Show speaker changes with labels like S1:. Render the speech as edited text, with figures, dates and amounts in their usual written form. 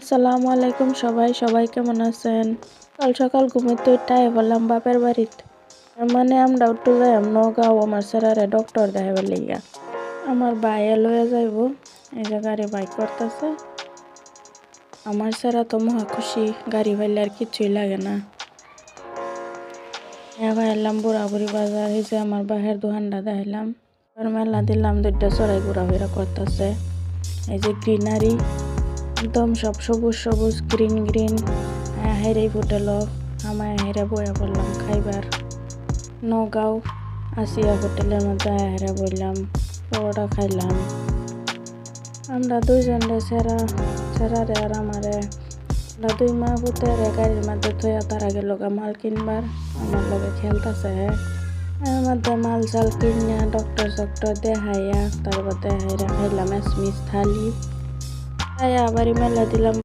S1: আসসালামু আলাইকুম সবাই কেমন আছেন? সকাল সকাল ঘুমের তো উঠাই বললাম বাপের বাড়িতে। মানে আমরা উঠতে যাই নগাঁও আমার স্যারারে ডক্টর দেখাবার লিগা। আমার ভাইয়া লয়ে যাইব, এই যে গাড়ি বাইক করতেছে। আমার স্যারা তো মহা খুশি, গাড়ি পাইলে আর কিছুই লাগে না। এবার এলাম বুড়াবুড়ি বাজার, এই যে আমার বাহের দোকানটা দেখাইলাম। মেলা দিলাম, দুইটা চড়াই ঘোরাফেরা করতেছে। এই যে গ্রিনারি, একদম সব সবুজ সবুজ গ্রিন গ্রিন। হেরেই হোটেল আমায় হেরে বইয়া বললাম খাইবার। নগাঁও আসিয়া হোটেলের মধ্যে হেরে বললাম, পরোটা খাইলাম। আমরা দুইজনে সেরারে আর আমারে, আমরা দুই মা পুতের গাড়ির মধ্যে থইয়া তারা গেল মাল কিনবার। আমার লগে খেলতেছে এর মধ্যে মাল চাল কিনিয়া ডক্টর দেখাইয়া তারপর দেখাইয়া খাইলাম এসমিস থালি। তাই আবার মেলা দিলাম।